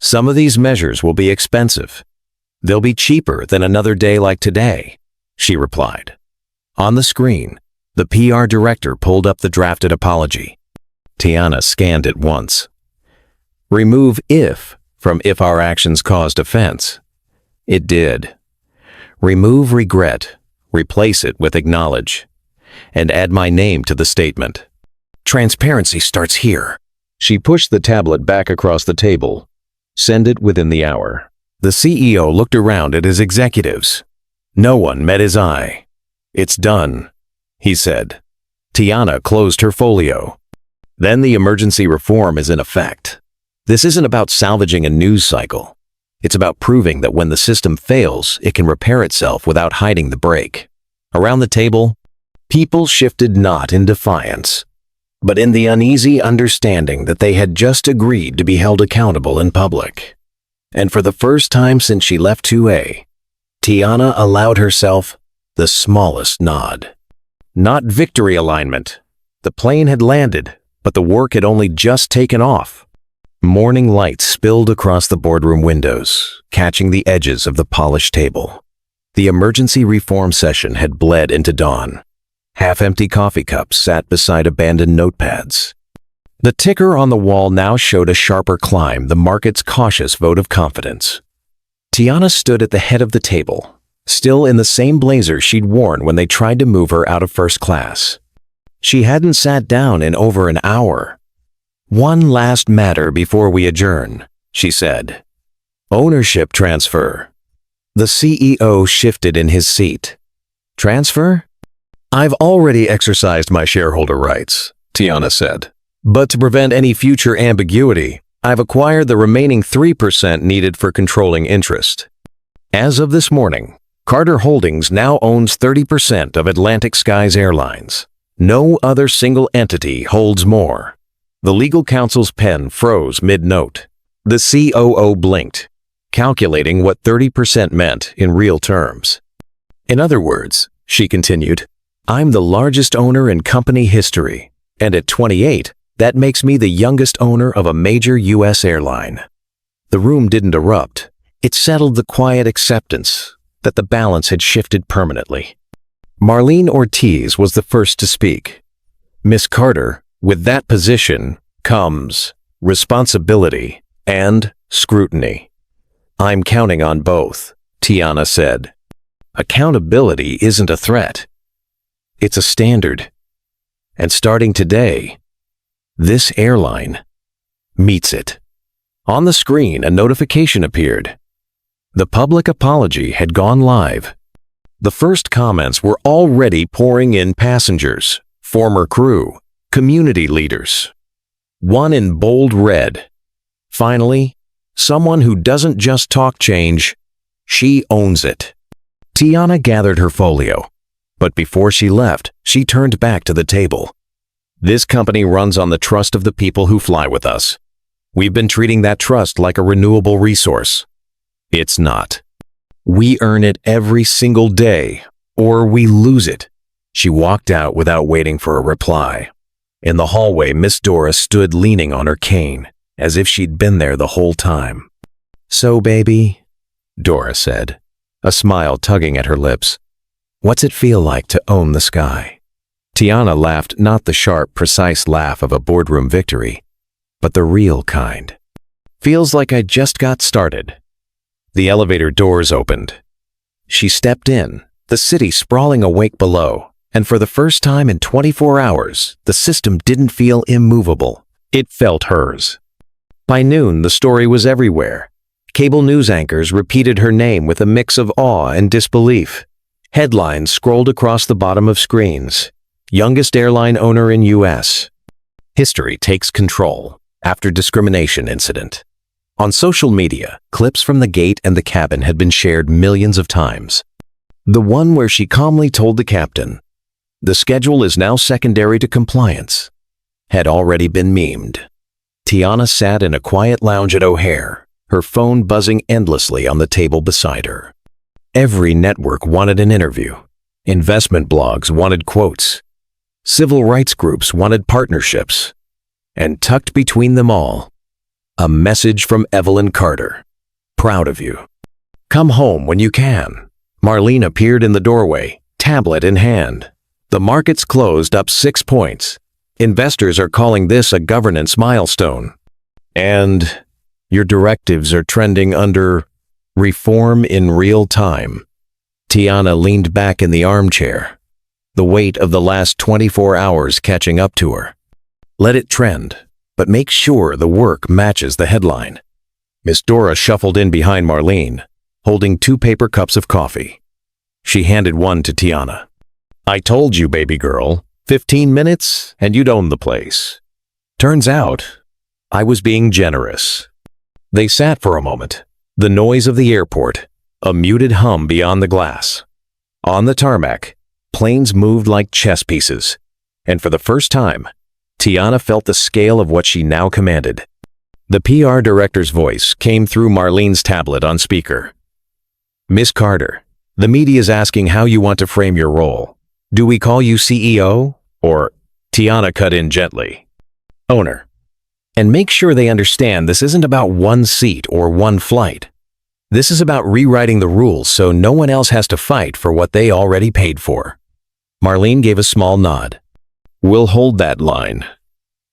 some of these measures will be expensive. They'll be cheaper than another day like today," she replied. On the screen, the PR director pulled up the drafted apology. Tiana scanned it once. Remove if from if our actions caused offense. It did. Remove regret, replace it with acknowledge, and add my name to the statement. Transparency starts here. She pushed the tablet back across the table. Send it within the hour. The CEO looked around at his executives. No one met his eye. It's done, he said. Tiana closed her folio. Then the emergency reform is in effect. This isn't about salvaging a news cycle. It's about proving that when the system fails, it can repair itself without hiding the break. Around the table, people shifted not in defiance, but in the uneasy understanding that they had just agreed to be held accountable in public. And for the first time since she left 2A, Tiana allowed herself the smallest nod. Not victory alignment. The plane had landed, but the work had only just taken off. Morning light spilled across the boardroom windows, catching the edges of the polished table. The emergency reform session had bled into dawn. Half-empty coffee cups sat beside abandoned notepads. The ticker on the wall now showed a sharper climb, the market's cautious vote of confidence. Tiana stood at the head of the table, still in the same blazer she'd worn when they tried to move her out of first class. She hadn't sat down in over an hour. One last matter before we adjourn, she said. Ownership transfer. The CEO shifted in his seat. Transfer? I've already exercised my shareholder rights, Tiana said. But to prevent any future ambiguity, I've acquired the remaining 3% needed for controlling interest. As of this morning, Carter Holdings now owns 30% of Atlantic Skies Airlines. No other single entity holds more. The legal counsel's pen froze mid-note. The COO blinked, calculating what 30% meant in real terms. In other words, she continued, I'm the largest owner in company history, and at 28, that makes me the youngest owner of a major U.S. airline. The room didn't erupt. It settled the quiet acceptance that the balance had shifted permanently. Marlene Ortiz was the first to speak. Miss Carter, with that position comes responsibility and scrutiny. I'm counting on both, Tiana said. Accountability isn't a threat. It's a standard. And starting today, this airline meets it. On the screen, a notification appeared. The public apology had gone live. The first comments were already pouring in: passengers, former crew, community leaders. One in bold red. Finally, someone who doesn't just talk change, she owns it. Tiana gathered her folio, but before she left, she turned back to the table. This company runs on the trust of the people who fly with us. We've been treating that trust like a renewable resource. It's not. We earn it every single day, or we lose it. She walked out without waiting for a reply. In the hallway, Miss Dora stood leaning on her cane, as if she'd been there the whole time. So, baby, Dora said, a smile tugging at her lips. What's it feel like to own the sky? Tiana laughed, not the sharp, precise laugh of a boardroom victory, but the real kind. Feels like I just got started. The elevator doors opened. She stepped in, the city sprawling awake below, and for the first time in 24 hours, the system didn't feel immovable. It felt hers. By noon, the story was everywhere. Cable news anchors repeated her name with a mix of awe and disbelief. Headlines scrolled across the bottom of screens. Youngest airline owner in U.S. History takes control after discrimination incident. On social media, clips from the gate and the cabin had been shared millions of times. The one where she calmly told the captain, "The schedule is now secondary to compliance," had already been memed. Tiana sat in a quiet lounge at O'Hare, her phone buzzing endlessly on the table beside her. Every network wanted an interview. Investment blogs wanted quotes. Civil rights groups wanted partnerships. And tucked between them all, a message from Evelyn Carter. Proud of you. Come home when you can. Marlene appeared in the doorway, tablet in hand. The markets closed up 6 points. Investors are calling this a governance milestone. And your directives are trending under reform in real time. Tiana leaned back in the armchair, the weight of the last 24 hours catching up to her. Let it trend, but make sure the work matches the headline. Miss Dora shuffled in behind Marlene, holding 2 paper cups of coffee. She handed one to Tiana. I told you, baby girl, 15 minutes and you'd own the place. Turns out, I was being generous. They sat for a moment, the noise of the airport, a muted hum beyond the glass. On the tarmac, planes moved like chess pieces, and for the first time, Tiana felt the scale of what she now commanded. The PR director's voice came through Marlene's tablet on speaker. Miss Carter, the media's asking how you want to frame your role. Do we call you CEO? Or, Tiana cut in gently, owner. And make sure they understand this isn't about one seat or one flight. This is about rewriting the rules so no one else has to fight for what they already paid for. Marlene gave a small nod. We'll hold that line.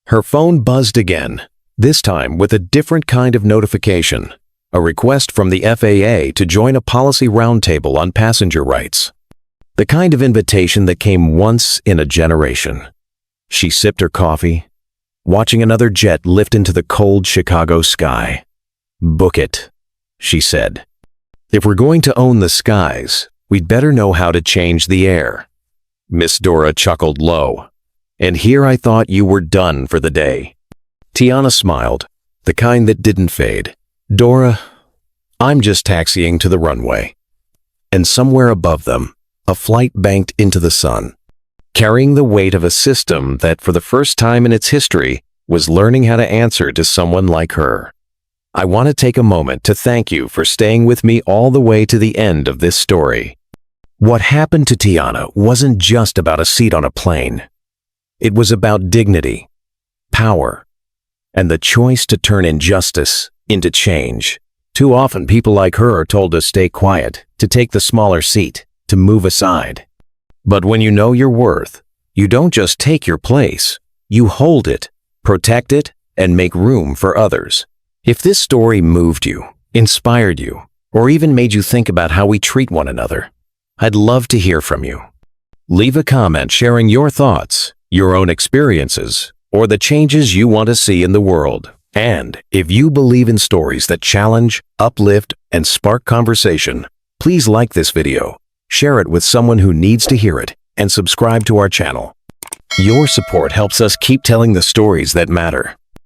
Her phone buzzed again, this time with a different kind of notification, a request from the FAA to join a policy roundtable on passenger rights. The kind of invitation that came once in a generation. She sipped her coffee, watching another jet lift into the cold Chicago sky. Book it, she said. If we're going to own the skies, we'd better know how to change the air. Miss Dora chuckled low. And here I thought you were done for the day. Tiana smiled, the kind that didn't fade. Dora, I'm just taxiing to the runway. And somewhere above them, a flight banked into the sun, carrying the weight of a system that for the first time in its history was learning how to answer to someone like her. I want to take a moment to thank you for staying with me all the way to the end of this story. What happened to Tiana wasn't just about a seat on a plane. It was about dignity, power, and the choice to turn injustice into change. Too often people like her are told to stay quiet, to take the smaller seat, to move aside. But when you know your worth, you don't just take your place, you hold it, protect it, and make room for others. If this story moved you, inspired you, or even made you think about how we treat one another, I'd love to hear from you. Leave a comment sharing your thoughts, your own experiences, or the changes you want to see in the world. And if you believe in stories that challenge, uplift, and spark conversation, please like this video, share it with someone who needs to hear it, and subscribe to our channel. Your support helps us keep telling the stories that matter.